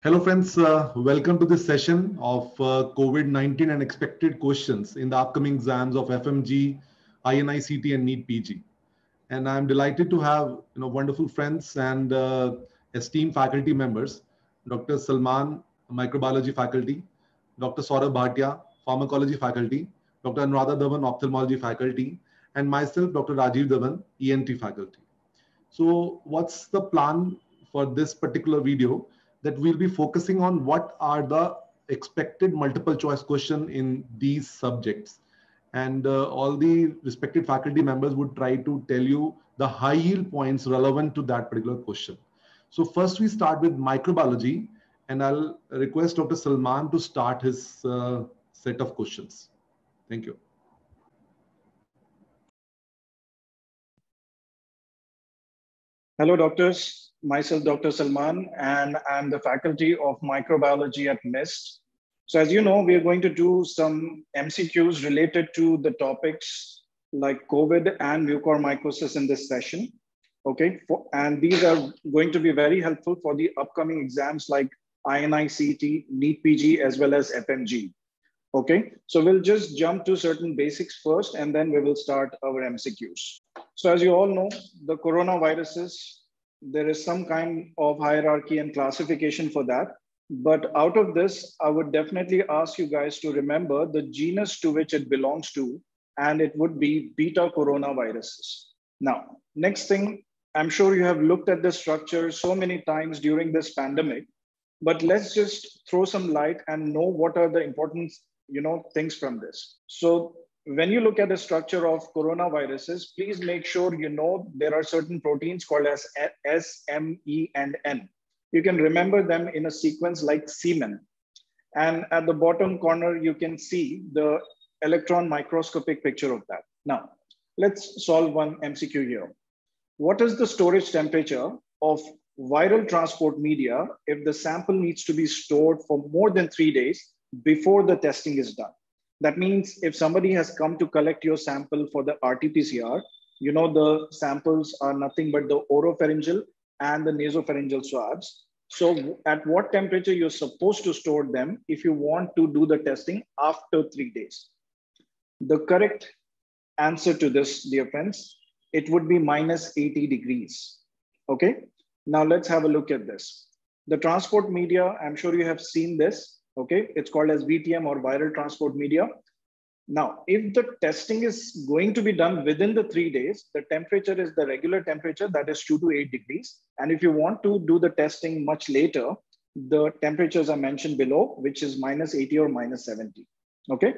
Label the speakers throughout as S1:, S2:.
S1: Hello friends, welcome to this session of COVID-19 and expected questions in the upcoming exams of FMGE, INICT and NEETPG. And I'm delighted to have wonderful friends and esteemed faculty members, Dr. Salman, microbiology faculty, Dr. Saurabh Bhatia, pharmacology faculty, Dr. Anuradha Dhawan, ophthalmology faculty, and myself, Dr. Rajiv Dhawan, ENT faculty. So what's the plan for this particular video? That we'll be focusing on what are the expected multiple choice question in these subjects. And all the respected faculty members would try to tell you the high yield points relevant to that particular question. So first we start with microbiology, and I'll request Dr. Salman to start his set of questions. Thank you.
S2: Hello, doctors. Myself, Dr. Salman, and I'm the faculty of microbiology at NIST. So as you know, we are going to do some MCQs related to the topics like COVID and mucormycosis in this session. Okay, and these are going to be very helpful for the upcoming exams like INICT, NEETPG, as well as FMGE. Okay, so we'll just jump to certain basics first, and then we will start our MCQs. So as you all know, the coronaviruses, there is some kind of hierarchy and classification for that. But out of this, I would definitely ask you guys to remember the genus to which it belongs to, and it would be beta coronaviruses. Now, next thing, I'm sure you have looked at the structure so many times during this pandemic, but let's just throw some light and know what are the important things from this. So when you look at the structure of coronaviruses, please make sure you know there are certain proteins called as S, M, E, and N. You can remember them in a sequence like semen. And at the bottom corner, you can see the electron microscopic picture of that. Now, let's solve one MCQ here. What is the storage temperature of viral transport media if the sample needs to be stored for more than 3 days before the testing is done? That means if somebody has come to collect your sample for the RT-PCR, the samples are nothing but the oropharyngeal and the nasopharyngeal swabs. So at what temperature you're supposed to store them if you want to do the testing after 3 days? The correct answer to this, dear friends, it would be minus 80 degrees. Okay, now let's have a look at this. The transport media, I'm sure you have seen this. Okay, it's called as VTM or viral transport media. Now, if the testing is going to be done within the 3 days, the temperature is the regular temperature, that is 2 to 8 degrees. And if you want to do the testing much later, the temperatures are mentioned below, which is minus 80 or minus 70. Okay.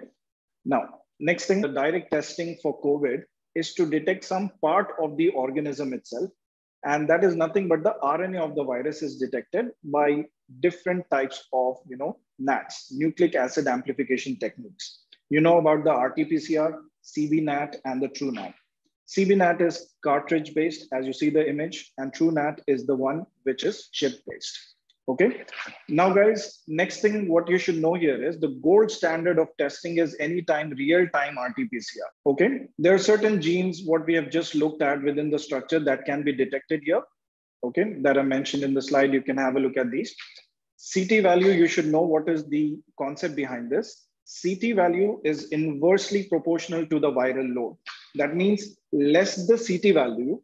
S2: Now, next thing, the direct testing for COVID is to detect some part of the organism itself. And that is nothing but the RNA of the virus is detected by different types of, NATs, nucleic acid amplification techniques. You know about the RT-PCR, CBNAT, and the TrueNAT. CBNAT is cartridge-based, as you see the image, and TrueNAT is the one which is chip-based. Okay. Now, guys, next thing what you should know here is the gold standard of testing is anytime real-time RT-PCR. Okay. There are certain genes, what we have just looked at within the structure that can be detected here. Okay. That are mentioned in the slide. You can have a look at these. CT value, you should know what is the concept behind this. CT value is inversely proportional to the viral load. That means less the CT value,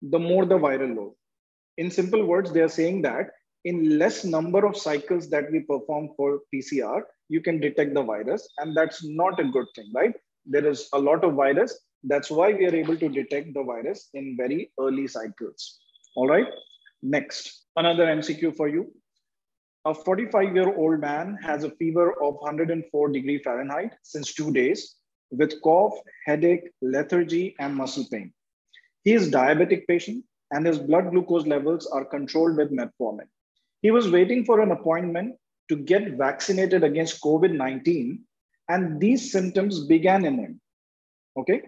S2: the more the viral load. In simple words, they are saying that in less number of cycles that we perform for PCR, you can detect the virus. And that's not a good thing, right? There is a lot of virus. That's why we are able to detect the virus in very early cycles. All right. Next, another MCQ for you. A 45-year-old man has a fever of 104 degrees Fahrenheit since 2 days with cough, headache, lethargy, and muscle pain. He is a diabetic patient and his blood glucose levels are controlled with metformin. He was waiting for an appointment to get vaccinated against COVID-19, and these symptoms began in him. Okay.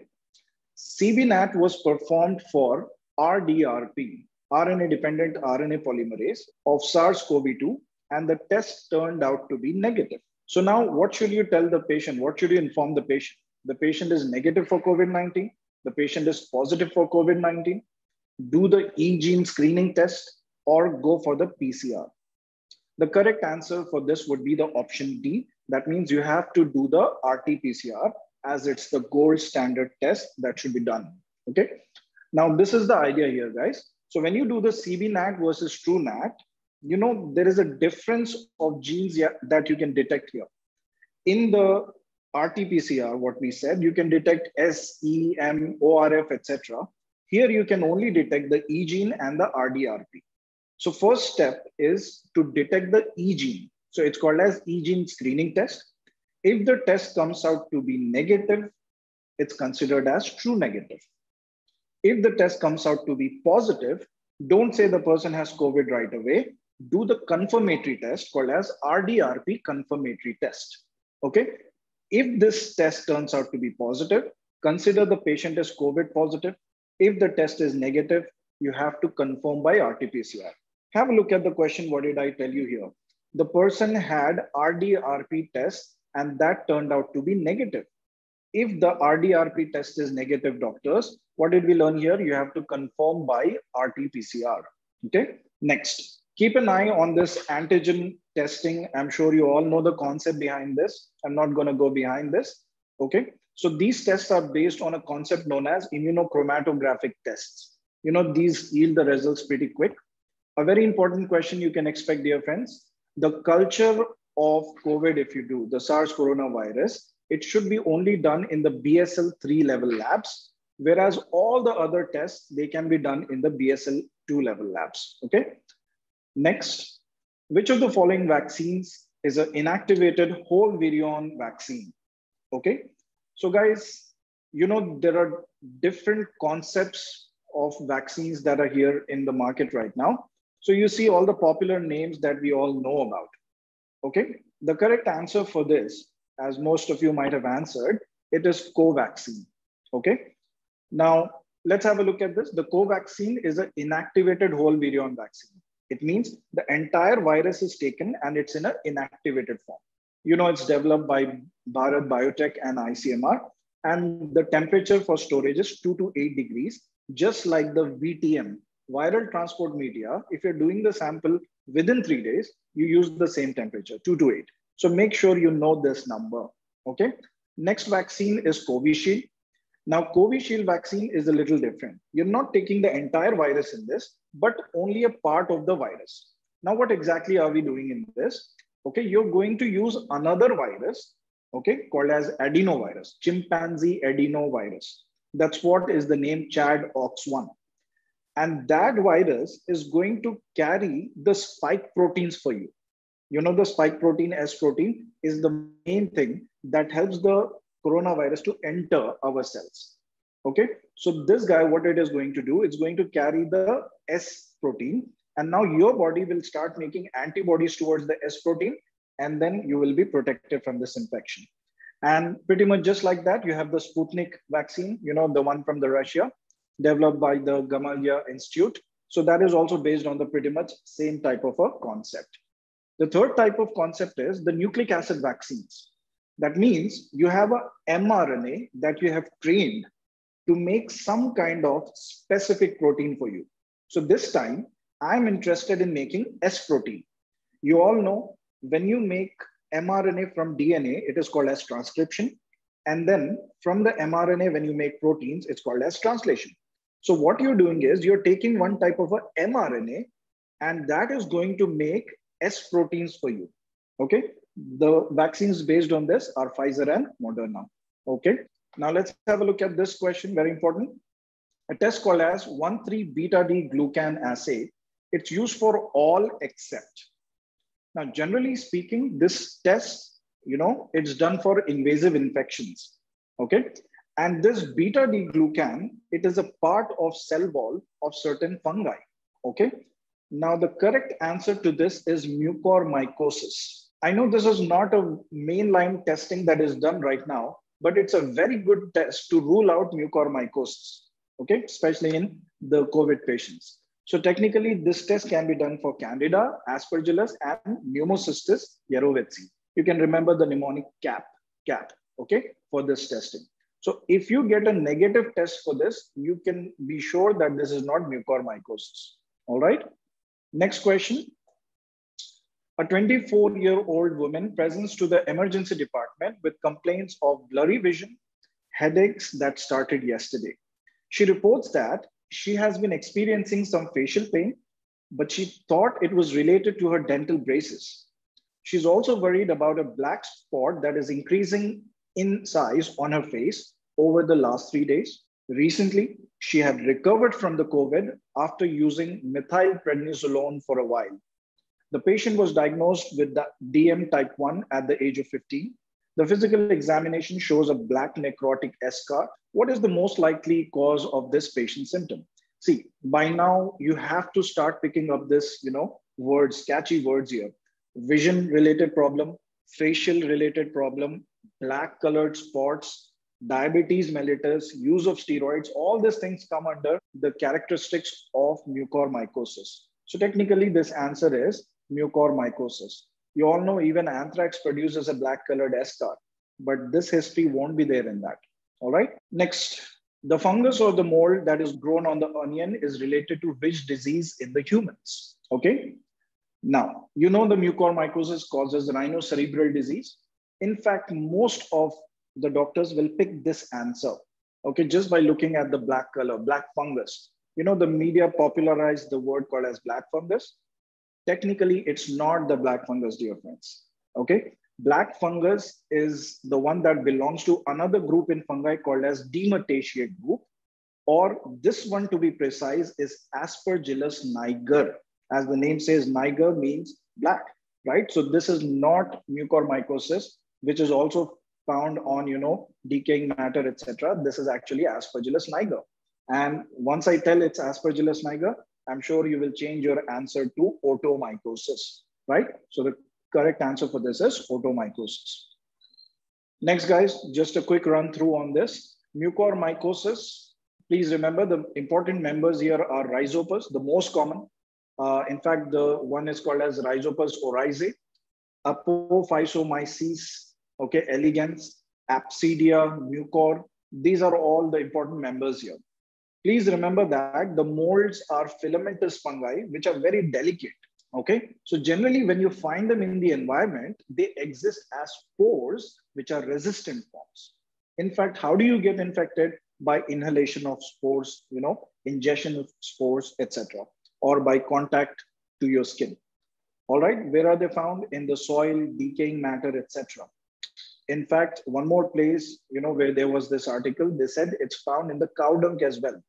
S2: CBNAT was performed for RDRP, RNA-dependent RNA polymerase of SARS-CoV-2, and the test turned out to be negative. So now what should you tell the patient? What should you inform the patient? The patient is negative for COVID-19. The patient is positive for COVID-19. Do the E-gene screening test or go for the PCR. The correct answer for this would be the option D. That means you have to do the RT-PCR as it's the gold standard test that should be done. Okay. Now, this is the idea here, guys. So when you do the CB-NAT versus TrueNAT, you know, there is a difference of genes that you can detect here. In the RT-PCR, what we said, you can detect S, E, M, ORF, etc. Here, you can only detect the E gene and the RDRP. So first step is to detect the E gene. So it's called as E gene screening test. If the test comes out to be negative, it's considered as true negative. If the test comes out to be positive, don't say the person has COVID right away. Do the confirmatory test called as RDRP confirmatory test. Okay. If this test turns out to be positive, consider the patient as COVID positive. If the test is negative, you have to confirm by RT-PCR. Have a look at the question. What did I tell you here? The person had RDRP test and that turned out to be negative. If the RDRP test is negative, doctors, what did we learn here? You have to confirm by RT-PCR. Okay. Next, keep an eye on this antigen testing. I'm sure you all know the concept behind this. I'm not going to go behind this. Okay. So these tests are based on a concept known as immunochromatographic tests. You know, these yield the results pretty quick. A very important question you can expect, dear friends, the culture of COVID, if you do, the SARS coronavirus, it should be only done in the BSL-3 level labs, whereas all the other tests, they can be done in the BSL-2 level labs, okay? Next, which of the following vaccines is an inactivated whole virion vaccine, okay? So guys, you know, there are different concepts of vaccines that are here in the market right now. So you see all the popular names that we all know about, okay? The correct answer for this, as most of you might have answered, it is Covaccine, okay? Now, let's have a look at this. The Covaccine is an inactivated whole virion vaccine. It means the entire virus is taken and it's in an inactivated form. You know, it's developed by Bharat Biotech and ICMR, and the temperature for storage is 2 to 8 degrees, just like the VTM, viral transport media. If you're doing the sample within 3 days, you use the same temperature, 2 to 8. So make sure you know this number, okay? Next vaccine is Covishield. Now, Covishield vaccine is a little different. You're not taking the entire virus in this, but only a part of the virus. Now, what exactly are we doing in this? Okay, you're going to use another virus, okay, called as adenovirus, chimpanzee adenovirus. That's what is the name ChAd-OX1. And that virus is going to carry the spike proteins for you. You know, the spike protein, S protein, is the main thing that helps the coronavirus to enter our cells. Okay, so this guy, what it is going to do, it's going to carry the S protein. And now your body will start making antibodies towards the S protein, and then you will be protected from this infection. And pretty much just like that, you have the Sputnik vaccine, you know, the one from the Russia, developed by the Gamaleya Institute. So that is also based on the pretty much same type of a concept. The third type of concept is the nucleic acid vaccines. That means you have a mRNA that you have trained to make some kind of specific protein for you. So this time, I'm interested in making S protein. You all know when you make mRNA from DNA, it is called as transcription. And then from the mRNA, when you make proteins, it's called as translation. So what you're doing is you're taking one type of a mRNA, and that is going to make S proteins for you, okay? The vaccines based on this are Pfizer and Moderna, okay? Now let's have a look at this question, very important. A test called as 1,3-beta-D glucan assay. It's used for all except. Now, generally speaking, this test, you know, it's done for invasive infections, okay? And this beta-D glucan, it is a part of cell wall of certain fungi, okay? Now, the correct answer to this is mucormycosis. I know this is not a mainline testing that is done right now, but it's a very good test to rule out mucormycosis, okay? Especially in the COVID patients. So technically, this test can be done for Candida, Aspergillus, and Pneumocystis jirovecii. You can remember the mnemonic CAP, okay, for this testing. So if you get a negative test for this, you can be sure that this is not mucormycosis, all right? Next question. A 24-year-old woman presents to the emergency department with complaints of blurry vision, headaches that started yesterday. She reports that she has been experiencing some facial pain, but she thought it was related to her dental braces. She's also worried about a black spot that is increasing in size on her face over the last 3 days. Recently, she had recovered from the COVID after using methylprednisolone for a while. The patient was diagnosed with the DM type 1 at the age of 15. The physical examination shows a black necrotic scar. What is the most likely cause of this patient's symptom? See, by now you have to start picking up this, words, catchy words here. Vision related problem, facial related problem, black colored spots, diabetes mellitus, use of steroids, all these things come under the characteristics of mucormycosis. So technically this answer is mucormycosis. You all know even anthrax produces a black colored scar, but this history won't be there in that. All right. Next, the fungus or the mold that is grown on the onion is related to which disease in the humans? Okay. Now, the mucormycosis causes rhinocerebral disease. In fact, most of the doctors will pick this answer, okay, just by looking at the black color, black fungus. The media popularized the word called as black fungus. Technically, it's not the black fungus, dear friends, okay? Black fungus is the one that belongs to another group in fungi called as Demataceae group, or this one to be precise is Aspergillus niger. As the name says, niger means black, right? So this is not mucormycosis, which is also found on, decaying matter, etc. This is actually Aspergillus niger. And once I tell it's Aspergillus niger, I'm sure you will change your answer to otomycosis, right? So the correct answer for this is otomycosis. Next, guys, just a quick run through on this. Mucormycosis, please remember the important members here are rhizopus, the most common. In fact, the one is called as Rhizopus oryzae, Apophysomyces, okay, elegans, Apsidia, Mucor. These are all the important members here. Please remember that the molds are filamentous fungi, which are very delicate, okay? So generally, when you find them in the environment, they exist as spores, which are resistant forms. In fact, how do you get infected? By inhalation of spores, ingestion of spores, etc., or by contact to your skin. All right, where are they found? In the soil, decaying matter, etc. In fact, one more place, where there was this article, they said it's found in the cow dung as well.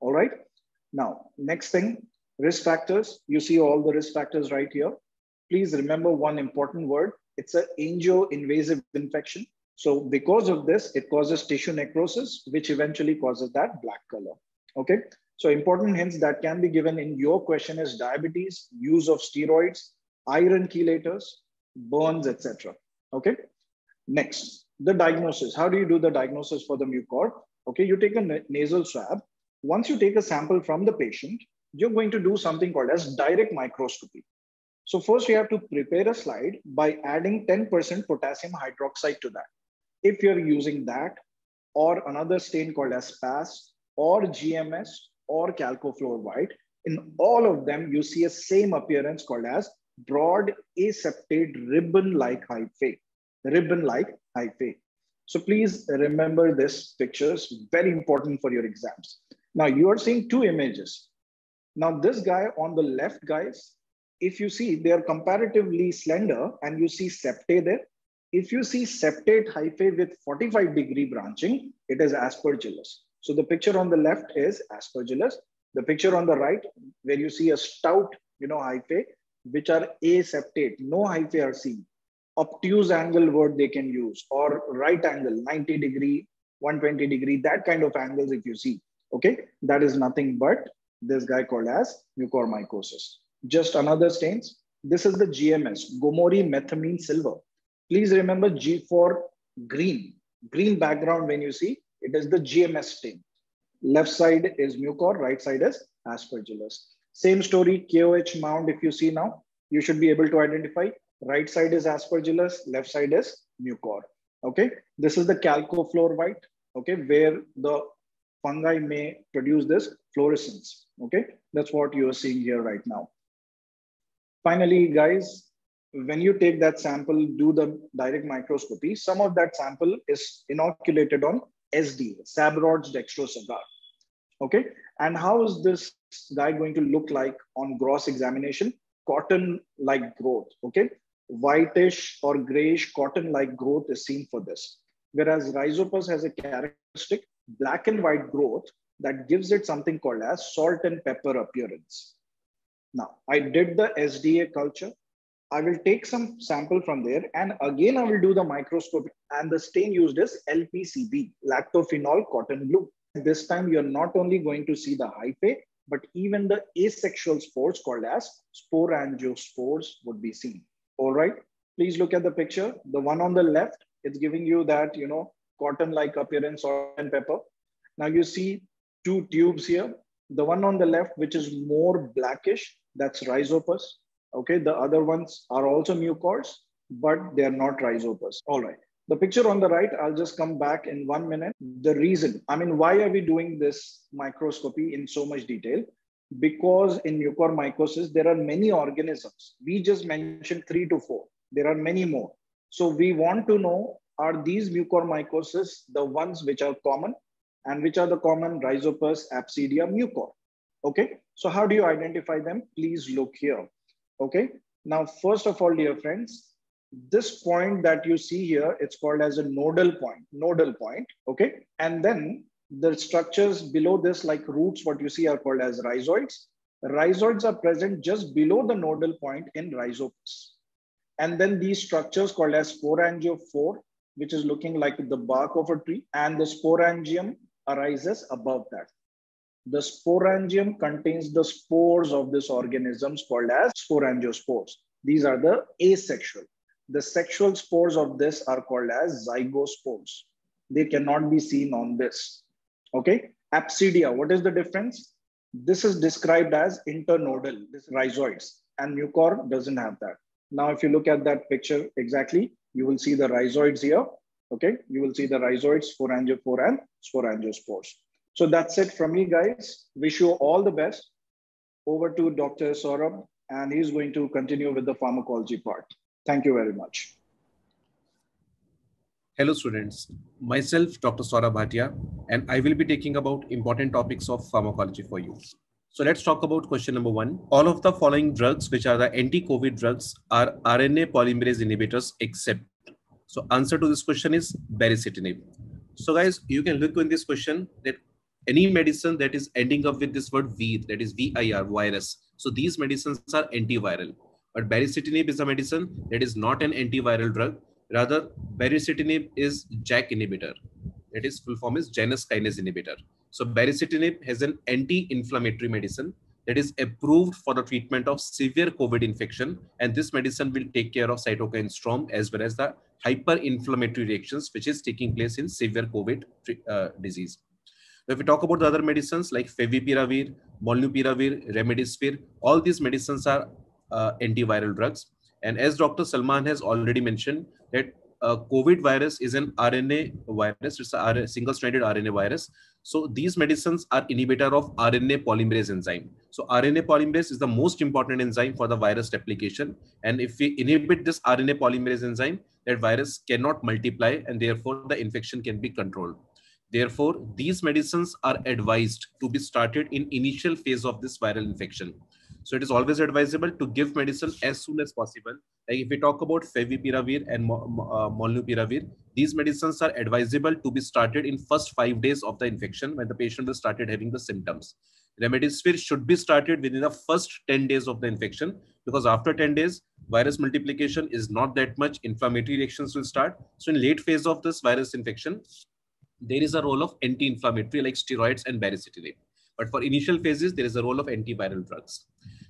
S2: All right. Now, next thing, risk factors. You see all the risk factors right here. Please remember one important word. It's an angio-invasive infection. So because of this, it causes tissue necrosis, which eventually causes that black color. Okay. So important hints that can be given in your question is diabetes, use of steroids, iron chelators, burns, etc. Okay. Next, the diagnosis. How do you do the diagnosis for the mucor? Okay, you take a nasal swab. Once you take a sample from the patient, you're going to do something called as direct microscopy. So first you have to prepare a slide by adding 10% potassium hydroxide to that. If you're using that or another stain called as PAS or GMS or chalcofluor white, in all of them, you see a same appearance called as broad aseptate ribbon-like hyphae. Ribbon-like hyphae. So please remember this picture is very important for your exams. Now you are seeing two images. Now this guy on the left, guys, if you see they are comparatively slender and you see septae there. If you see septate hyphae with 45-degree branching, it is Aspergillus. So the picture on the left is Aspergillus. The picture on the right, where you see a stout, hyphae, which are aseptate, no hyphae are seen. Obtuse angle word they can use, or right angle, 90 degree, 120 degree, that kind of angles if you see, okay? That is nothing but this guy called as mucormycosis. Just another stains. This is the GMS, Gomori methamine silver. Please remember G for green. Green background when you see, it is the GMS stain. Left side is mucor, right side is Aspergillus. Same story, KOH mound if you see now, you should be able to identify. Right side is Aspergillus, left side is mucor. Okay, this is the chalcofluor white, okay, where the fungi may produce this fluorescence. Okay, that's what you are seeing here right now. Finally, guys, when you take that sample, do the direct microscopy, some of that sample is inoculated on SD, Sabrod's dextrosagar. Okay, and how is this guy going to look like on gross examination? Cotton-like growth, okay? Whitish or grayish cotton-like growth is seen for this. Whereas Rhizopus has a characteristic black and white growth that gives it something called as salt and pepper appearance. Now, I did the SDA culture. I will take some sample from there, and again, I will do the microscopy, and the stain used is LPCB, lactophenol cotton blue. This time, you're not only going to see the hyphae, but even the asexual spores called as sporangiospores would be seen. All right, please look at the picture. The one on the left, it's giving you that, cotton-like appearance, salt and pepper. Now you see two tubes here. The one on the left, which is more blackish, that's Rhizopus. Okay, the other ones are also mucors, but they're not Rhizopus. All right. The picture on the right, I'll just come back in 1 minute. The reason, why are we doing this microscopy in so much detail? Because in mucormycosis, there are many organisms. We just mentioned 3 to 4. There are many more. So we want to know, are these mucormycosis the ones which are common? And which are the common? Rhizopus, Absidia, mucor. Okay, so how do you identify them? Please look here. Okay, now first of all, dear friends, this point that you see here, it's called as a nodal point, okay? And then the structures below this, like roots, what you see are called as rhizoids. Rhizoids are present just below the nodal point in Rhizopus. And then these structures called as sporangiophore, which is looking like the bark of a tree, and the sporangium arises above that. The sporangium contains the spores of this organism called as sporangiospores. These are the asexual. The sexual spores of this are called as zygospores. They cannot be seen on this. Okay. Absidia, what is the difference? This is described as internodal, this rhizoids, and mucor doesn't have that. Now, if you look at that picture exactly, you will see the rhizoids here. Okay. You will see the rhizoids, sporangiophore and sporangiospores. So that's it from me, guys. Wish you all the best. Over to Dr. Saurabh, and he's going to continue with the pharmacology part. Thank you very much.
S3: Hello, students. Myself, Dr. Saurabh Bhatia, and I will be taking about important topics of pharmacology for you. So let's talk about question number 1. All of the following drugs, which are the anti-COVID drugs, are RNA polymerase inhibitors except. So answer to this question is baricitinib. So guys, you can look in this question that any medicine that is ending up with this word vir, that is VIR, virus. So these medicines are antiviral. But baricitinib is a medicine that is not an antiviral drug. Rather, baricitinib is JAK inhibitor. That is full form is Janus kinase inhibitor. So baricitinib has an anti-inflammatory medicine that is approved for the treatment of severe COVID infection. And this medicine will take care of cytokine storm as well as the hyperinflammatory reactions which is taking place in severe COVID disease. If we talk about the other medicines like Favipiravir, Molnupiravir, Remdesivir, all these medicines are antiviral drugs. And as Dr. Salman has already mentioned that COVID virus is an RNA virus, it's a single-stranded RNA virus. So these medicines are inhibitor of RNA polymerase enzyme. So RNA polymerase is the most important enzyme for the virus replication. And if we inhibit this RNA polymerase enzyme, that virus cannot multiply and therefore the infection can be controlled. Therefore, these medicines are advised to be started in initial phase of this viral infection. So it is always advisable to give medicine as soon as possible. Like if we talk about Favipiravir and Molnupiravir, these medicines are advisable to be started in first 5 days of the infection when the patient has started having the symptoms. Remdesivir should be started within the first 10 days of the infection because after 10 days, virus multiplication is not that much, inflammatory reactions will start. So in late phase of this virus infection, there is a role of anti-inflammatory like steroids and baricitinib. But for initial phases, there is a role of antiviral drugs.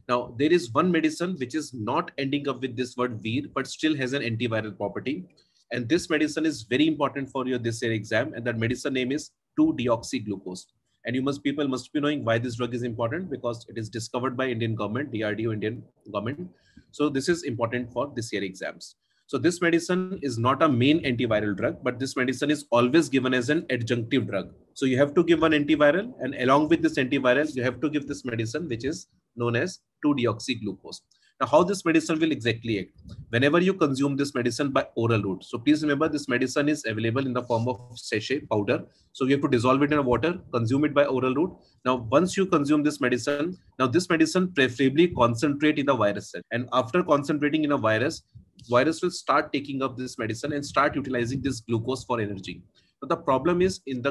S3: Now, there is one medicine which is not ending up with this word vir, but still has an antiviral property. And this medicine is very important for your this year exam. And that medicine name is 2-deoxy glucose. And people must be knowing why this drug is important because it is discovered by Indian government, DRDO Indian government. So this is important for this year exams. So this medicine is not a main antiviral drug, but this medicine is always given as an adjunctive drug. So you have to give one antiviral, and along with this antiviral, you have to give this medicine, which is known as 2-deoxy glucose. Now, how this medicine will exactly act? Whenever you consume this medicine by oral route. So please remember, this medicine is available in the form of sachet powder. So we have to dissolve it in water, consume it by oral route. Now, once you consume this medicine, now this medicine preferably concentrate in the virus cell. And after concentrating in a virus will start taking up this medicine and start utilizing this glucose for energy. But the problem is in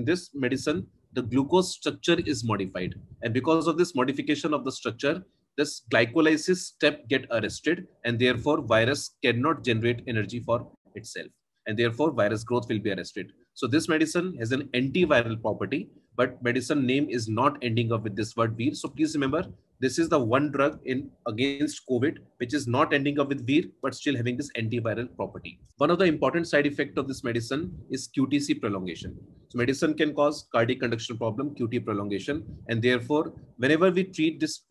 S3: this medicine, the glucose structure is modified. And because of this modification of the structure, this glycolysis step get arrested, and therefore virus cannot generate energy for itself. And therefore virus growth will be arrested. So this medicine has an antiviral property, but medicine name is not ending up with this word vir. So please remember, this is the one drug against COVID, which is not ending up with vir, but still having this antiviral property. One of the important side effects of this medicine is QTc prolongation. So medicine can cause cardiac conduction problem, QT prolongation, and therefore, whenever we treat this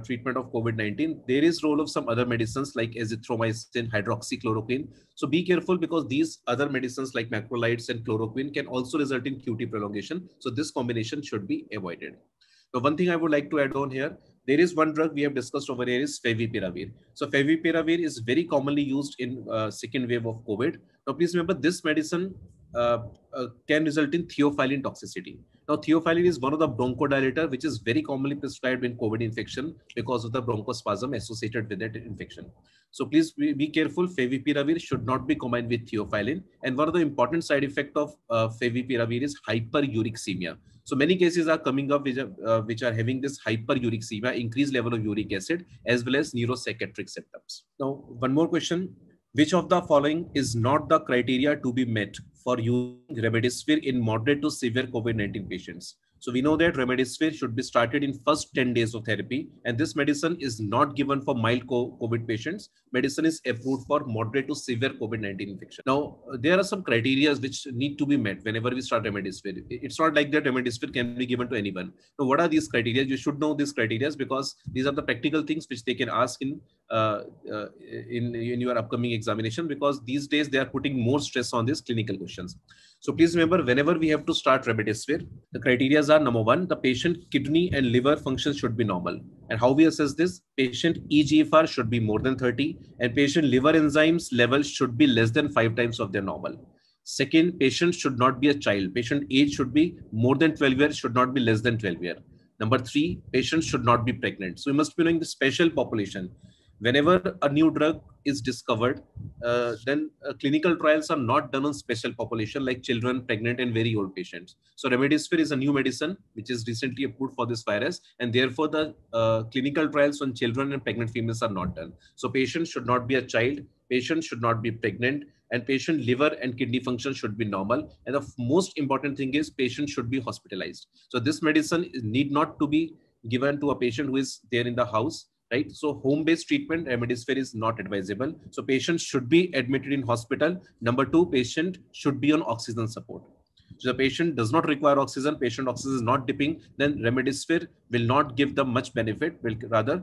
S3: treatment of COVID-19, there is role of some other medicines like azithromycin, hydroxychloroquine. So be careful, because these other medicines like macrolides and chloroquine can also result in QT prolongation. So this combination should be avoided. Now, one thing I would like to add on here, there is one drug we have discussed over here is Favipiravir. So Favipiravir is very commonly used in second wave of COVID. Now, please remember, this medicine can result in theophylline toxicity. Now, theophylline is one of the bronchodilator, which is very commonly prescribed in COVID infection because of the bronchospasm associated with that infection. So please be careful. Favipiravir should not be combined with theophylline. And one of the important side effects of Favipiravir is hyperuricemia. So many cases are coming up which are having this hyperuricemia, increased level of uric acid, as well as neuropsychiatric symptoms. Now, one more question. Which of the following is not the criteria to be met for using remdesivir in moderate to severe COVID-19 patients? So we know that remdesivir should be started in first 10 days of therapy, and this medicine is not given for mild COVID patients. Medicine is approved for moderate to severe COVID-19 infection. Now, there are some criteria which need to be met whenever we start remdesivir. It's not like that remdesivir can be given to anyone. Now, what are these criteria? You should know these criteria, because these are the practical things which they can ask in your upcoming examination, because these days they are putting more stress on these clinical questions. So please remember, whenever we have to start remdesivir, the criteria are: number one, the patient kidney and liver function should be normal. And how we assess this? Patient eGFR should be more than 30, and patient liver enzymes levels should be less than 5 times of their normal. Second, patient should not be a child. Patient age should be more than 12 years, should not be less than 12 years. Number three, patient should not be pregnant. So we must be knowing the special population. Whenever a new drug is discovered, then clinical trials are not done on special population like children, pregnant, and very old patients. So remdesivir is a new medicine which is recently approved for this virus, and therefore the clinical trials on children and pregnant females are not done. So patient should not be a child, patient should not be pregnant, and patient liver and kidney function should be normal. And the most important thing is patient should be hospitalized. So this medicine need not to be given to a patient who is there in the house. Right? So home-based treatment, remdesivir is not advisable. So patients should be admitted in hospital. Number two, patient should be on oxygen support. So the patient does not require oxygen, patient oxygen is not dipping, then remdesivir will not give them much benefit, will rather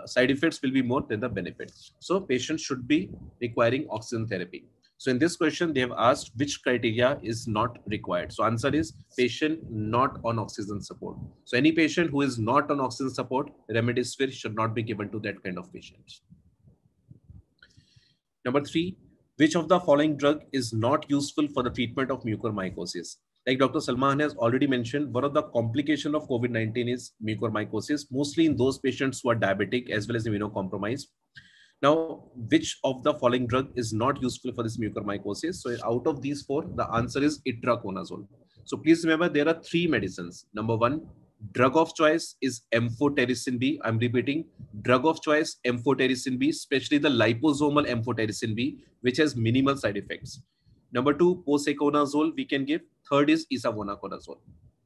S3: side effects will be more than the benefit. So patients should be requiring oxygen therapy. So in this question, they have asked which criteria is not required. So answer is patient not on oxygen support. So any patient who is not on oxygen support, remdesivir should not be given to that kind of patients. Number three, which of the following drug is not useful for the treatment of mucormycosis? Like Dr. Salman has already mentioned, one of the complications of COVID-19 is mucormycosis, mostly in those patients who are diabetic as well as immunocompromised. Now, which of the following drug is not useful for this mucormycosis? So out of these four, the answer is itraconazole. So please remember, there are three medicines. Number one, drug of choice is amphotericin B. I'm repeating, drug of choice, amphotericin B, especially the liposomal amphotericin B, which has minimal side effects. Number two, posaconazole we can give. Third is isavuconazole.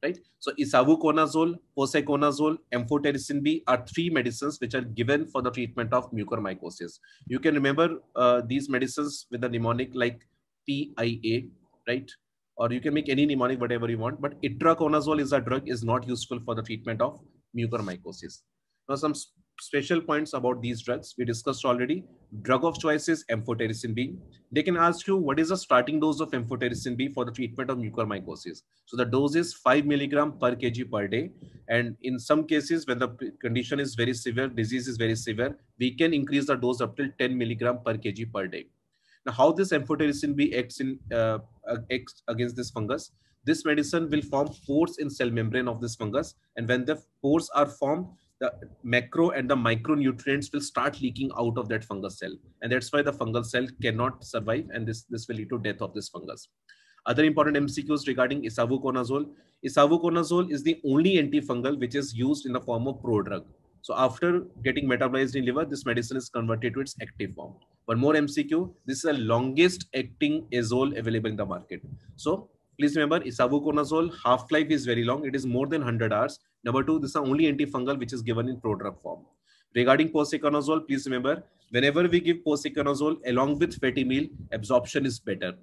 S3: Right? So isavuconazole, posaconazole, amphotericin B are three medicines which are given for the treatment of mucormycosis. You can remember these medicines with the mnemonic like PIA, right? Or you can make any mnemonic, whatever you want. But itraconazole is a drug is not useful for the treatment of mucormycosis. Now some special points about these drugs we discussed already. Drug of choice is amphotericin B. They can ask you what is the starting dose of amphotericin B for the treatment of mucormycosis. So the dose is 5 milligram per kg per day. And in some cases, when the condition is very severe, disease is very severe, we can increase the dose up till 10 milligram per kg per day. Now, how this amphotericin B acts against this fungus? This medicine will form pores in cell membrane of this fungus, and when the pores are formed, the macro and the micronutrients will start leaking out of that fungus cell, and that's why the fungal cell cannot survive, and this will lead to death of this fungus. Other important MCQs regarding isavuconazole. Isavuconazole is the only antifungal which is used in the form of prodrug. So after getting metabolized in liver, this medicine is converted to its active form. One more MCQ, this is the longest acting azole available in the market. So please remember, isavuconazole half-life is very long. It is more than 100 hours. Number two, this is the only antifungal which is given in prodrug form. Regarding posaconazole, please remember, whenever we give posaconazole along with fatty meal, absorption is better.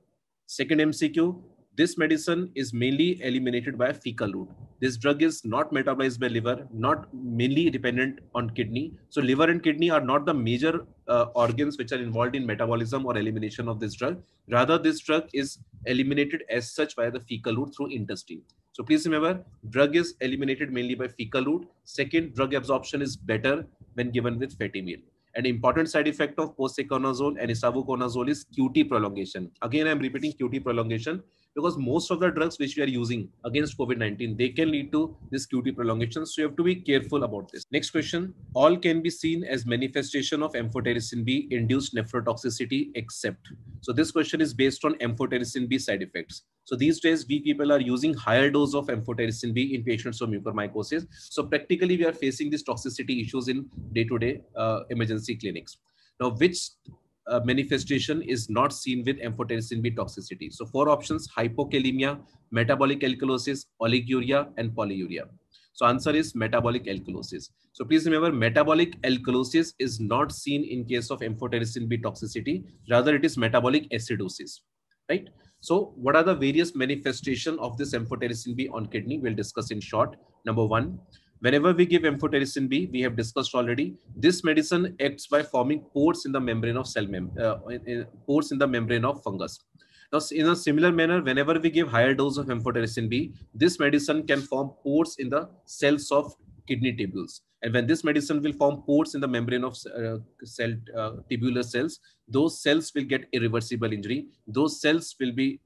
S3: Second MCQ, this medicine is mainly eliminated by a fecal route. This drug is not metabolized by liver, not mainly dependent on kidney. So liver and kidney are not the major organs which are involved in metabolism or elimination of this drug. Rather, this drug is eliminated as such via the fecal route through intestine. So please remember, drug is eliminated mainly by fecal route. Second, drug absorption is better when given with fatty meal. An important side effect of posaconazole and isavuconazole is QT prolongation. Again, I am repeating QT prolongation because most of the drugs which we are using against COVID-19, they can lead to this QT prolongation. So you have to be careful about this. Next question. All can be seen as manifestation of amphotericin B induced nephrotoxicity except. So this question is based on amphotericin B side effects. So these days, we people are using higher dose of amphotericin B in patients of mucormycosis. So practically, we are facing these toxicity issues in day-to-day emergency clinics. Now, which manifestation is not seen with amphotericin B toxicity? So 4 options: hypokalemia, metabolic alkalosis, oliguria, and polyuria. So answer is metabolic alkalosis. So please remember, metabolic alkalosis is not seen in case of amphotericin B toxicity. Rather, it is metabolic acidosis, right? So what are the various manifestations of this amphotericin B on kidney? We'll discuss in short. Number 1, whenever we give amphotericin B, we have discussed already, this medicine acts by forming pores in the membrane of pores in the membrane of fungus. Now, in a similar manner, whenever we give higher dose of amphotericin B, this medicine can form pores in the cells of kidney tubules. And when this medicine will form pores in the membrane of tubular cells, those cells will get irreversible injury. Those cells will be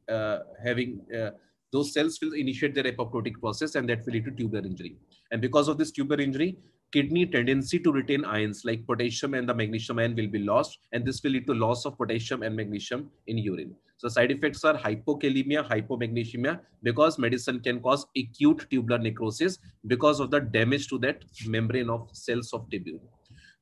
S3: those cells will initiate their apoptotic process, and that will lead to tubular injury. And because of this tubular injury, kidney tendency to retain ions like potassium and the magnesium ion will be lost, and this will lead to loss of potassium and magnesium in urine. So side effects are hypokalemia, hypomagnesemia, because medicine can cause acute tubular necrosis because of the damage to that membrane of cells of tubule.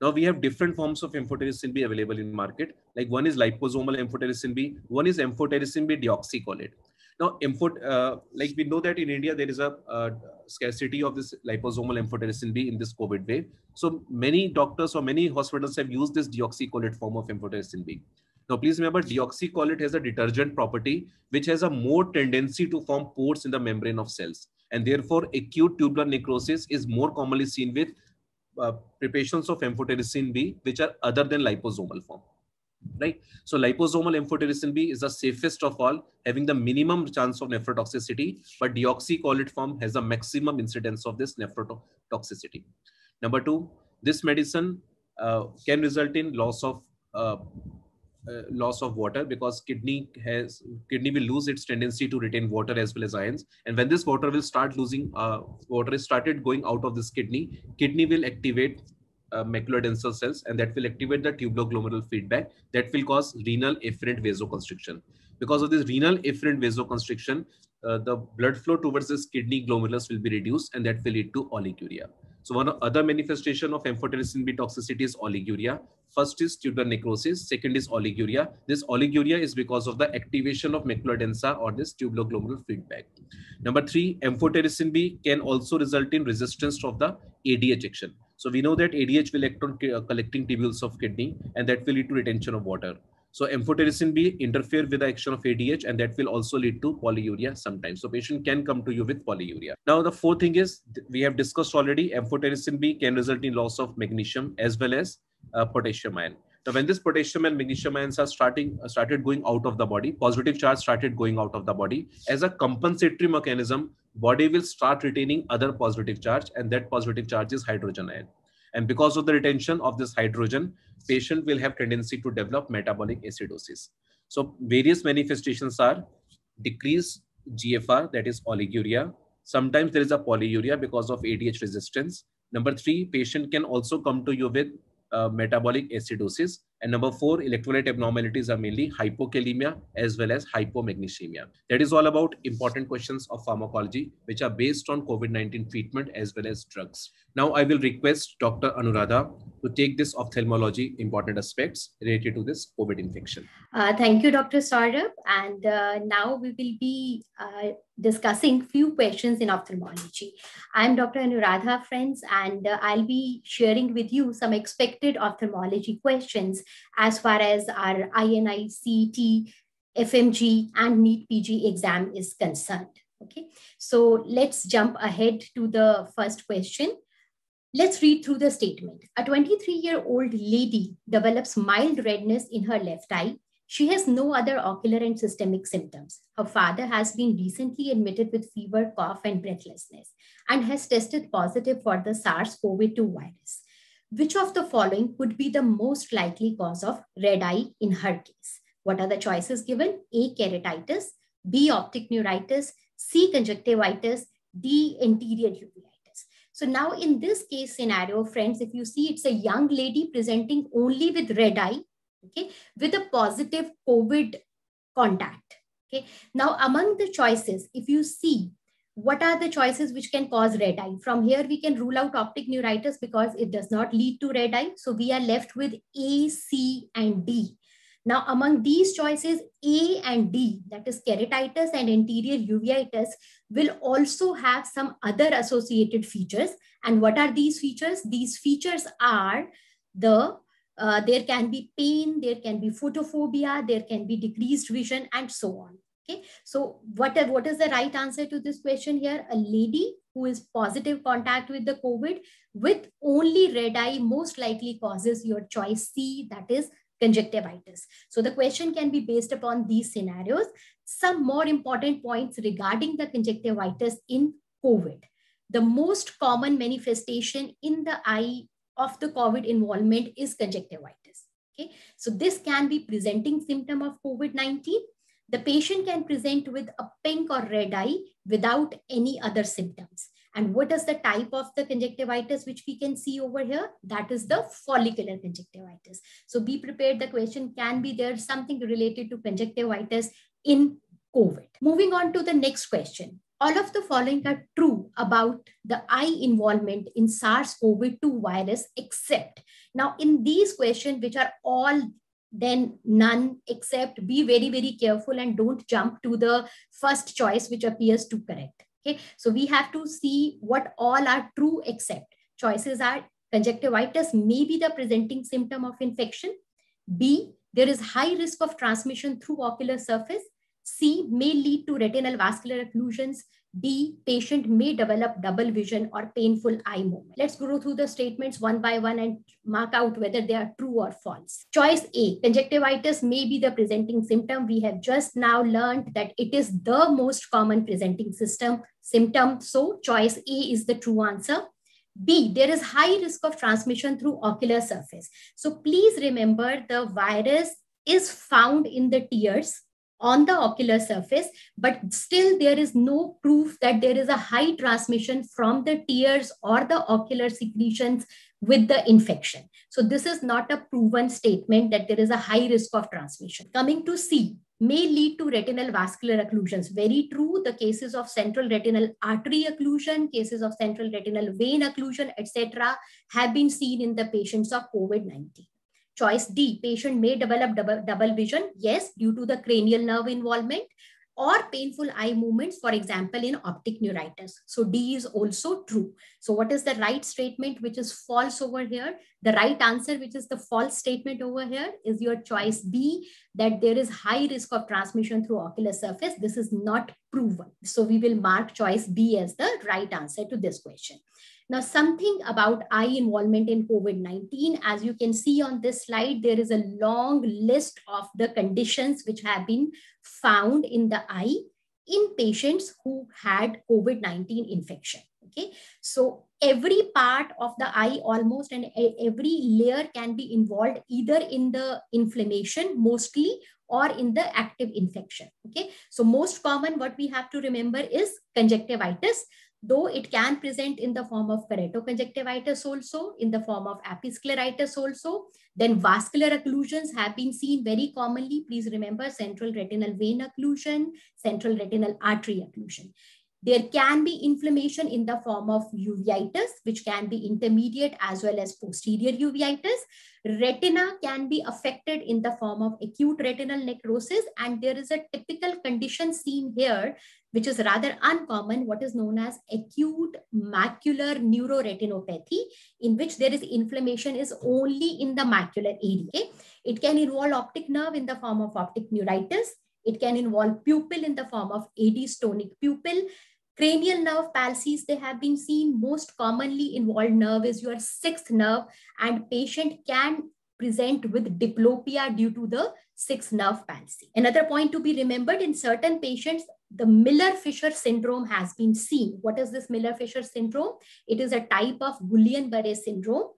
S3: Now we have different forms of amphotericin B available in market. Like one is liposomal amphotericin B, one is amphotericin B deoxycholate. Now, like we know that in India, there is a scarcity of this liposomal amphotericin B in this COVID wave. So many doctors or many hospitals have used this deoxycholate form of amphotericin B. Now, please remember, deoxycholate has a detergent property, which has a more tendency to form pores in the membrane of cells. And therefore, acute tubular necrosis is more commonly seen with preparations of amphotericin B, which are other than liposomal form. Right. So liposomal amphotericin B is the safest of all, having the minimum chance of nephrotoxicity, but deoxycholate form has a maximum incidence of this nephrotoxicity. Number 2, this medicine can result in loss of water, because kidney will lose its tendency to retain water as well as ions. And when this water will start losing, water is started going out of this kidney will activate macular denser cells, and that will activate the tubuloglomerular feedback that will cause renal efferent vasoconstriction. Because of this renal efferent vasoconstriction, the blood flow towards this kidney glomerulus will be reduced, and that will lead to oliguria. So one other manifestation of amphotericin B toxicity is oliguria. First is tubular necrosis. Second is oliguria. This oliguria is because of the activation of macular densa or this tubuloglomerular feedback. Number 3, amphotericin B can also result in resistance of the ADH action. So we know that ADH will act on collecting tubules of kidney, and that will lead to retention of water. So amphotericin B interfere with the action of ADH, and that will also lead to polyuria sometimes. So patient can come to you with polyuria. Now the fourth thing is, we have discussed already, amphotericin B can result in loss of magnesium as well as potassium ion. Now when this potassium and magnesium ions are started going out of the body, positive charge started going out of the body, as a compensatory mechanism, body will start retaining other positive charge, and that positive charge is hydrogen ion. And because of the retention of this hydrogen, patient will have tendency to develop metabolic acidosis. So various manifestations are decreased GFR, that is oliguria. Sometimes there is a polyuria because of ADH resistance. Number 3, patient can also come to you with metabolic acidosis. And number 4, electrolyte abnormalities are mainly hypokalemia as well as hypomagnesemia. That is all about important questions of pharmacology, which are based on COVID-19 treatment as well as drugs. Now I will request Dr. Anuradha to take this ophthalmology important aspects related to this COVID infection.
S4: Thank you, Dr. Saurabh. And now we will be discussing few questions in ophthalmology. I'm Dr. Anuradha, friends, and I'll be sharing with you some expected ophthalmology questions as far as our INI, CET, FMGE, and NEETPG exam is concerned. Okay, so let's jump ahead to the first question. Let's read through the statement. A 23-year-old lady develops mild redness in her left eye. She has no other ocular and systemic symptoms. Her father has been recently admitted with fever, cough, and breathlessness and has tested positive for the SARS-CoV-2 virus. Which of the following could be the most likely cause of red eye in her case? What are the choices given? A, keratitis, B, optic neuritis, C, conjunctivitis, D, anterior uveitis. So now in this case scenario, friends, if you see, it's a young lady presenting only with red eye, okay, with a positive COVID contact. Okay. Now among the choices, if you see, what are the choices which can cause red eye? From here, we can rule out optic neuritis because it does not lead to red eye. So we are left with A, C, and D. Now, among these choices, A and D, that is keratitis and anterior uveitis, will also have some other associated features. And what are these features? These features are there can be pain, there can be photophobia, there can be decreased vision, and so on. Okay, so what is the right answer to this question here? A lady who is positive contact with the COVID with only red eye most likely causes your choice C, that is conjunctivitis. So the question can be based upon these scenarios. Some more important points regarding the conjunctivitis in COVID. The most common manifestation in the eye of the COVID involvement is conjunctivitis. Okay, so this can be presenting symptom of COVID-19. The patient can present with a pink or red eye without any other symptoms. And what is the type of the conjunctivitis which we can see over here? That is the follicular conjunctivitis. So be prepared. The question can be there something related to conjunctivitis in COVID. Moving on to the next question. All of the following are true about the eye involvement in SARS-CoV-2 virus except. Now in these questions, which are all then none except, be very, very careful and don't jump to the first choice which appears to correct. Okay, so we have to see what all are true except. Choices are conjunctivitis may be the presenting symptom of infection. B, there is high risk of transmission through ocular surface. C, may lead to retinal vascular occlusions. D, patient may develop double vision or painful eye movement. Let's go through the statements one by one and mark out whether they are true or false. Choice A, conjunctivitis may be the presenting symptom. We have just now learned that it is the most common presenting symptom. So choice A is the true answer. B, there is high risk of transmission through ocular surface. So please remember the virus is found in the tears on the ocular surface, but still there is no proof that there is a high transmission from the tears or the ocular secretions with the infection. So this is not a proven statement that there is a high risk of transmission. Coming to C, may lead to retinal vascular occlusions. Very true. The cases of central retinal artery occlusion, cases of central retinal vein occlusion, etc. have been seen in the patients of COVID-19. Choice D, patient may develop double vision. Yes, due to the cranial nerve involvement. or painful eye movements, for example, in optic neuritis. So D is also true. So what is the right statement which is false over here? The right answer, which is the false statement over here, is your choice B, that there is high risk of transmission through ocular surface. This is not proven. So we will mark choice B as the right answer to this question. Now, something about eye involvement in COVID-19. As you can see on this slide, there is a long list of the conditions which have been found in the eye in patients who had COVID-19 infection. Okay, so every part of the eye almost and every layer can be involved either in the inflammation mostly or in the active infection. Okay, so most common what we have to remember is conjunctivitis, though it can present in the form of keratoconjunctivitis also, in the form of episcleritis also. Then vascular occlusions have been seen very commonly. Please remember central retinal vein occlusion, central retinal artery occlusion. There can be inflammation in the form of uveitis, which can be intermediate as well as posterior uveitis. Retina can be affected in the form of acute retinal necrosis. And there is a typical condition seen here, which is rather uncommon, what is known as acute macular neuroretinopathy, in which there is inflammation is only in the macular area. Okay? It can involve optic nerve in the form of optic neuritis. It can involve pupil in the form of AD stonic pupil. Cranial nerve palsies, they have been seen. Most commonly involved nerve is your sixth nerve, and patient can present with diplopia due to the sixth nerve palsy. Another point to be remembered, in certain patients, the Miller-Fisher syndrome has been seen. What is this Miller-Fisher syndrome? It is a type of Guillain-Barré syndrome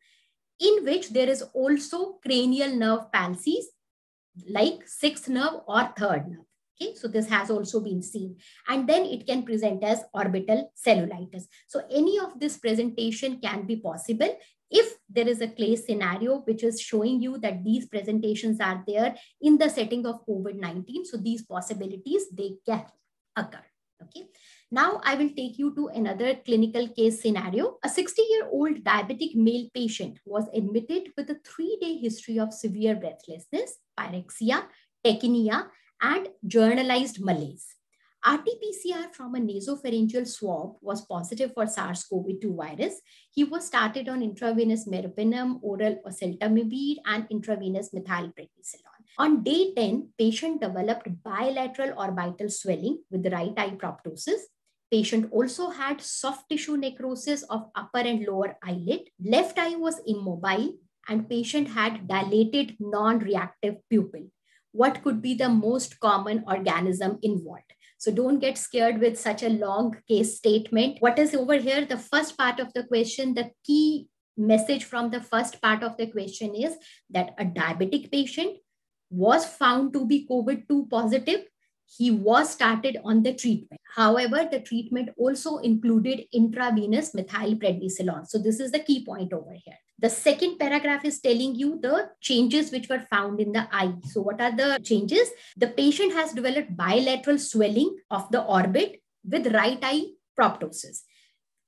S4: in which there is also cranial nerve palsies like sixth nerve or third nerve. Okay, so this has also been seen. And then it can present as orbital cellulitis. So any of this presentation can be possible if there is a case scenario which is showing you that these presentations are there in the setting of COVID-19. So these possibilities, they can occur. Okay. Now I will take you to another clinical case scenario. A 60-year-old diabetic male patient was admitted with a 3-day history of severe breathlessness, pyrexia, tachypnea, and generalized malaise. RT-PCR from a nasopharyngeal swab was positive for SARS-CoV-2 virus. He was started on intravenous meropenem, oral oseltamivir, and intravenous methylprednisolone. On day 10, patient developed bilateral orbital swelling with right eye proptosis. Patient also had soft tissue necrosis of upper and lower eyelid. Left eye was immobile, and patient had dilated non-reactive pupil. What could be the most common organism involved? So don't get scared with such a long case statement. What is over here? The first part of the question, the key message from the first part of the question is that a diabetic patient was found to be COVID-2 positive. He was started on the treatment. However, the treatment also included intravenous methylprednisolone. So this is the key point over here. The second paragraph is telling you the changes which were found in the eye. So what are the changes? The patient has developed bilateral swelling of the orbit with right eye proptosis.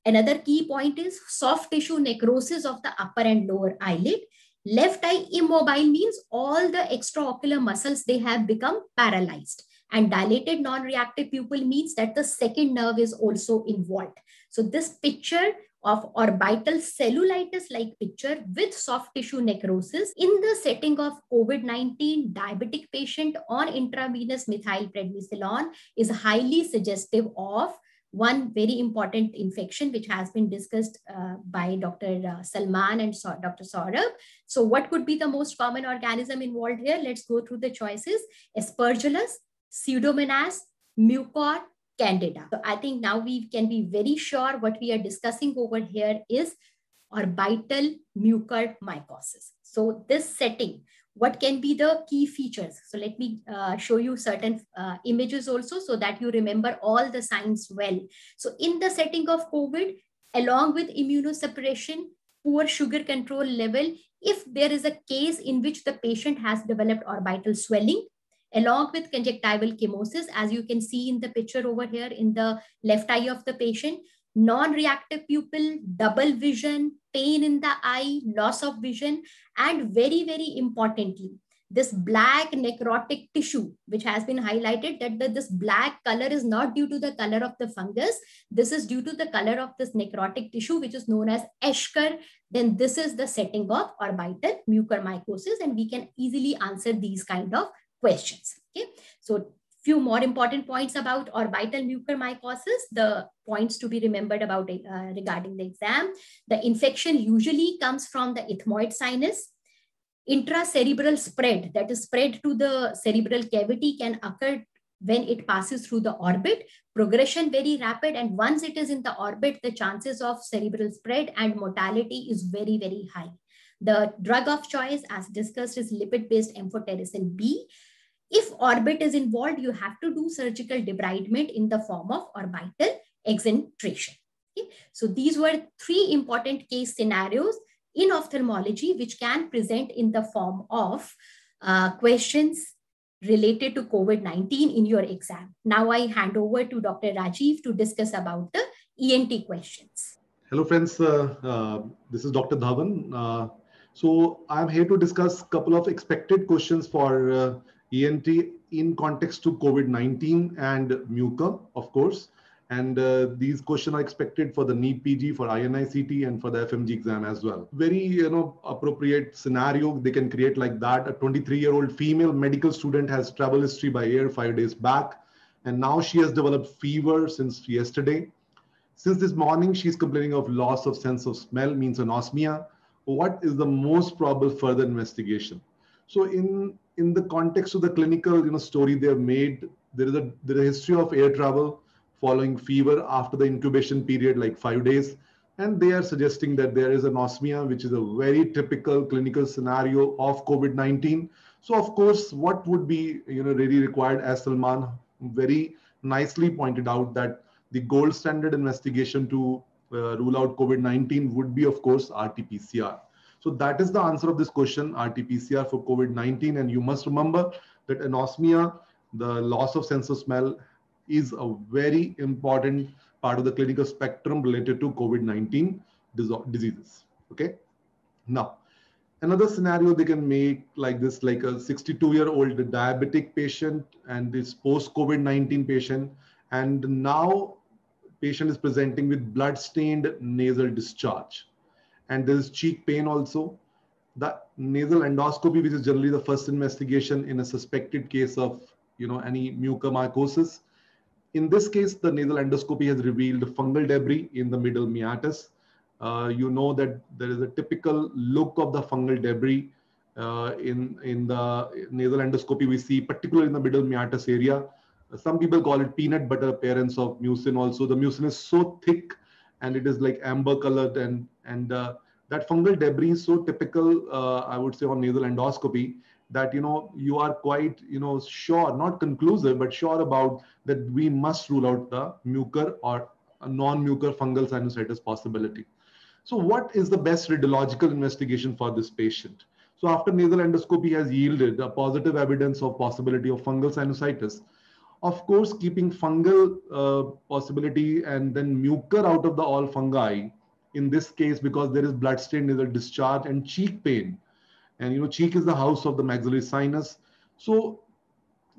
S4: Another key point is soft tissue necrosis of the upper and lower eyelid. Left eye immobile means all the extraocular muscles, they have become paralyzed. And dilated non-reactive pupil means that the second nerve is also involved. So this picture of orbital cellulitis-like picture with soft tissue necrosis in the setting of COVID-19 diabetic patient on intravenous methylprednisolone is highly suggestive of one very important infection which has been discussed by Dr. Salman and Dr. Saurabh. So what could be the most common organism involved here? Let's go through the choices. Aspergillus, Pseudomonas, Mucor, Candida. So I think now we can be very sure what we are discussing over here is orbital mucormycosis. So this setting, what can be the key features? So let me show you certain images also so that you remember all the signs well. So in the setting of COVID, along with immunosuppression, poor sugar control level, if there is a case in which the patient has developed orbital swelling, along with conjunctival chemosis, as you can see in the picture over here in the left eye of the patient, non-reactive pupil, double vision, pain in the eye, loss of vision, and very, very importantly, this black necrotic tissue, which has been highlighted, that this black color is not due to the color of the fungus. This is due to the color of this necrotic tissue, which is known as eschar. Then this is the setting of orbital mucormycosis, and we can easily answer these kind of questions. Okay, so few more important points about orbital mucormycosis, the points to be remembered about regarding the exam. The infection usually comes from the ethmoid sinus. Intracerebral spread, that is spread to the cerebral cavity, can occur when it passes through the orbit. Progression very rapid, and once it is in the orbit, the chances of cerebral spread and mortality is very, very high. The drug of choice, as discussed, is lipid-based amphotericin B. If orbit is involved, you have to do surgical debridement in the form of orbital exentration. Okay? So these were 3 important case scenarios in ophthalmology, which can present in the form of questions related to COVID-19 in your exam. Now I hand over to Dr. Rajiv to discuss about the ENT questions.
S1: Hello friends, this is Dr. Dhawan. So I'm here to discuss a couple of expected questions for ENT in context to COVID-19 and mucor, of course. And these questions are expected for the NEETPG, for INICT, and for the FMGE exam as well. Very, appropriate scenario they can create like that. A 23-year-old female medical student has travel history by air 5 days back, and now she has developed fever since yesterday. Since this morning, she's complaining of loss of sense of smell, means anosmia. What is the most probable further investigation? So in the context of the clinical, story they have made, there is a history of air travel following fever after the incubation period, like 5 days. And they are suggesting that there is anosmia, which is a very typical clinical scenario of COVID-19. So of course, what would be, really required, as Salman very nicely pointed out, that the gold standard investigation to rule out COVID-19 would be, of course, RT-PCR. So that is the answer of this question, RT-PCR for COVID-19. And you must remember that anosmia, the loss of sense of smell, is a very important part of the clinical spectrum related to COVID-19 diseases. Okay. Now, another scenario they can make like this, like a 62-year-old diabetic patient and this post-COVID-19 patient, and now patient is presenting with blood-stained nasal discharge, and there is cheek pain also. The nasal endoscopy, which is generally the first investigation in a suspected case of any mucormycosis. In this case, the nasal endoscopy has revealed fungal debris in the middle meatus. You know that there is a typical look of the fungal debris in the nasal endoscopy we see, particularly in the middle meatus area. Some people call it peanut butter appearance of mucin also. The mucin is so thick and it is like amber colored, and that fungal debris is so typical, I would say, on nasal endoscopy, that you are quite sure, not conclusive, but sure about that we must rule out the mucor or a non-mucor fungal sinusitis possibility. So what is the best radiological investigation for this patient? So after nasal endoscopy has yielded a positive evidence of possibility of fungal sinusitis, of course, keeping fungal possibility and then mucor out of the all fungi, in this case, because there is blood-stained nasal discharge and cheek pain, and cheek is the house of the maxillary sinus. So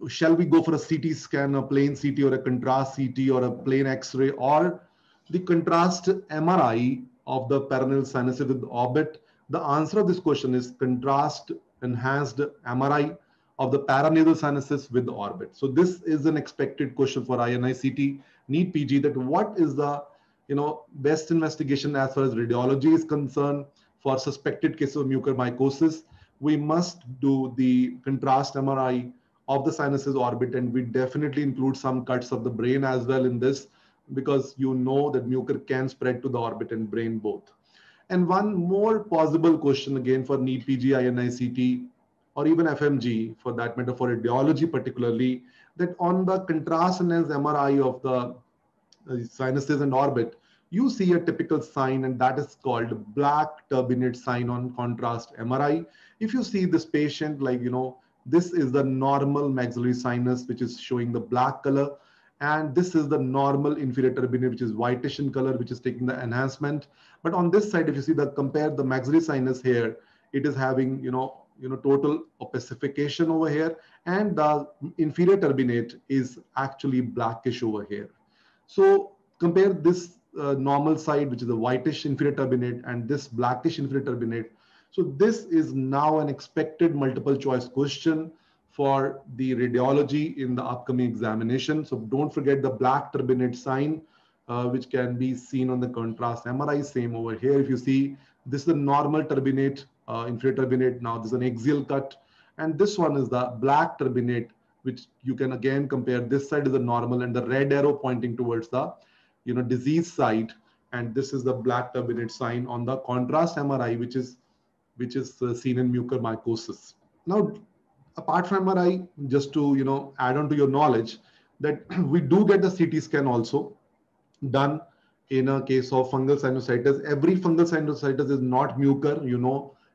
S1: shall we go for a CT scan, a plain CT or a contrast CT or a plain X-ray, or the contrast MRI of the peroneal sinuses with orbit? The answer of this question is contrast enhanced MRI of the paranasal sinuses with the orbit. So this is an expected question for INICT, NEETPG, that what is the best investigation as far as radiology is concerned for suspected cases of mucormycosis. We must do the contrast MRI of the sinuses orbit, and we definitely include some cuts of the brain as well in this, because that mucor can spread to the orbit and brain both. And one more possible question again for NEETPG, INICT, or even FMGE for that matter, for radiology particularly, that on the contrast enhanced MRI of the sinuses and orbit, you see a typical sign, and that is called black turbinate sign on contrast MRI. If you see this patient, this is the normal maxillary sinus, which is showing the black color, and this is the normal inferior turbinate, which is whitish in color, which is taking the enhancement. But on this side, if you see compare the maxillary sinus here, it is having, total opacification over here, and the inferior turbinate is actually blackish over here. So compare this normal side, which is the whitish inferior turbinate, and this blackish inferior turbinate. So this is now an expected multiple choice question for the radiology in the upcoming examination. So don't forget the black turbinate sign, which can be seen on the contrast MRI. Same over here. If you see, this is the normal turbinate, inferior turbinate. Now this is an axial cut, and this one is the black turbinate, which you can again compare. This side is the normal, and the red arrow pointing towards the disease side, and this is the black turbinate sign on the contrast MRI, which is seen in mucormycosis. Now, apart from MRI, just to add on to your knowledge, that we do get the CT scan also done in a case of fungal sinusitis. Every fungal sinusitis is not mucor.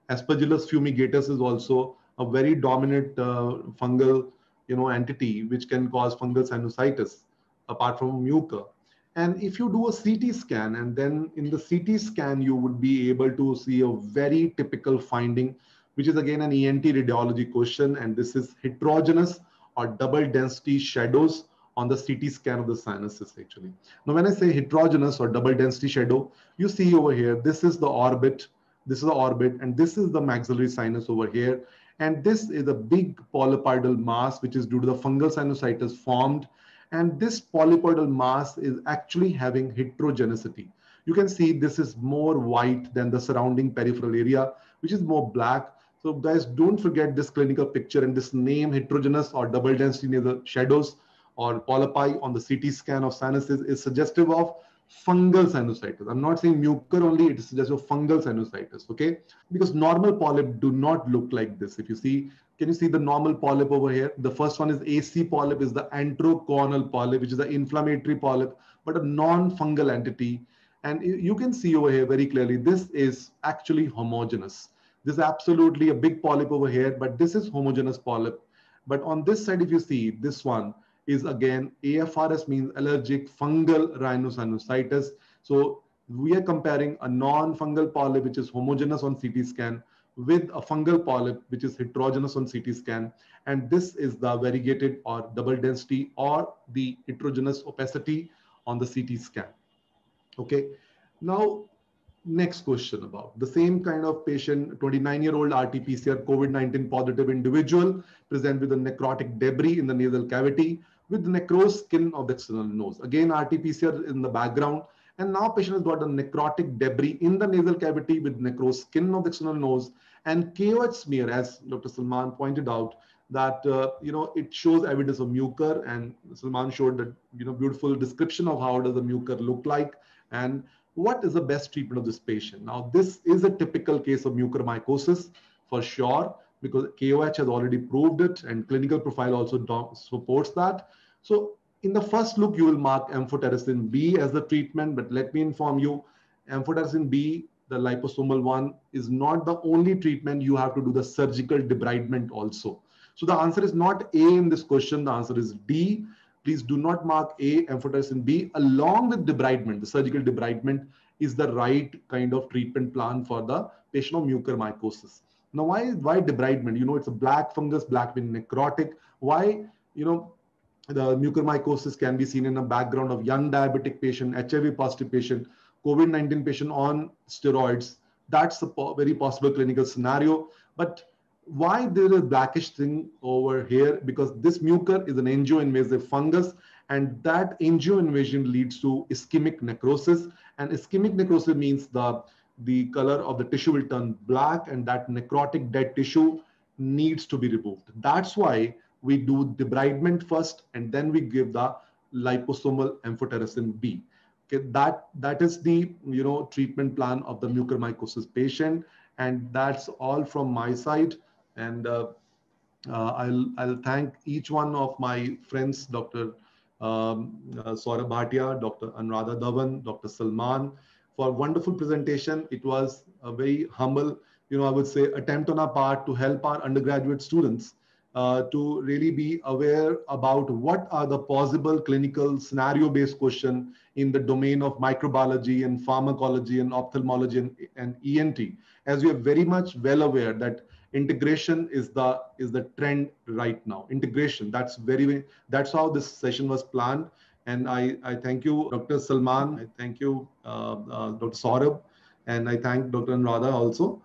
S1: Aspergillus fumigatus is also a very dominant fungal entity which can cause fungal sinusitis apart from mucor. And if you do a CT scan, and then in the CT scan, you would be able to see a very typical finding, which is again an ENT radiology question. And this is heterogeneous or double density shadows on the CT scan of the sinuses actually. Now, when I say heterogeneous or double density shadow, you see over here, this is the orbit, and this is the maxillary sinus over here. And this is a big polypoidal mass, which is due to the fungal sinusitis formed. And this polypoidal mass is actually having heterogeneity. You can see this is more white than the surrounding peripheral area, which is more black. So guys, don't forget this clinical picture and this name, heterogeneous or double density nasal shadows or polypi on the CT scan of sinuses is suggestive of fungal sinusitis. I'm not saying mucor only, it is suggestive of fungal sinusitis, okay? Because normal polyp do not look like this. If you see, can you see the normal polyp over here? The first one is AC polyp, is the antroconal polyp, which is the inflammatory polyp, but a non-fungal entity. And you can see over here very clearly, this is actually homogeneous. This is absolutely a big polyp over here, but this is homogeneous polyp. But on this side, if you see, this one is again AFRS, means allergic fungal rhinosinusitis. So we are comparing a non-fungal polyp, which is homogeneous on CT scan, with a fungal polyp, which is heterogeneous on CT scan. And this is the variegated or double density or the heterogeneous opacity on the CT scan. Okay. Now, next question about the same kind of patient, 29-year-old RT-PCR COVID-19 positive individual, present with a necrotic debris in the nasal cavity with necrosed skin of the external nose. Again, RT-PCR in the background. And now patient has got a necrotic debris in the nasal cavity with necrosed skin of the external nose, and KOH smear, as Dr. Salman pointed out, that it shows evidence of mucor, and Salman showed that beautiful description of how does the mucor look like and what is the best treatment of this patient. Now, this is a typical case of mucormycosis for sure, because KOH has already proved it, and clinical profile also supports that. So in the first look, you will mark amphotericin B as the treatment, but let me inform you, amphotericin B, the liposomal one, is not the only treatment. You have to do the surgical debridement also. So the answer is not A in this question, the answer is D. Please do not mark A, amphotericin B, along with debridement. The surgical debridement is the right kind of treatment plan for the patient of mucormycosis. Now, why debridement? It's a black fungus, black being necrotic. Why, the mucormycosis can be seen in a background of young diabetic patient, HIV positive patient, COVID-19 patient on steroids. That's a very possible clinical scenario. But why there is a blackish thing over here? Because this mucor is an angio-invasive fungus, and that angio-invasion leads to ischemic necrosis. And ischemic necrosis means the color of the tissue will turn black, and that necrotic dead tissue needs to be removed. That's why we do debridement first, and then we give the liposomal amphotericin B. Okay, that is the treatment plan of the mucormycosis patient, and that's all from my side. And I'll thank each one of my friends, Dr. Saurabh Bhatia, Dr. Anuradha Dhawan, Dr. Salman, for a wonderful presentation. It was a very humble, I would say, attempt on our part to help our undergraduate students to really be aware about what are the possible clinical scenario-based questions in the domain of microbiology and pharmacology and ophthalmology and ENT. As we are very much well aware that integration is the trend right now. Integration, that's how this session was planned. And I thank you, Dr. Salman. I thank you, Dr. Saurabh, and I thank Dr. Anuradha also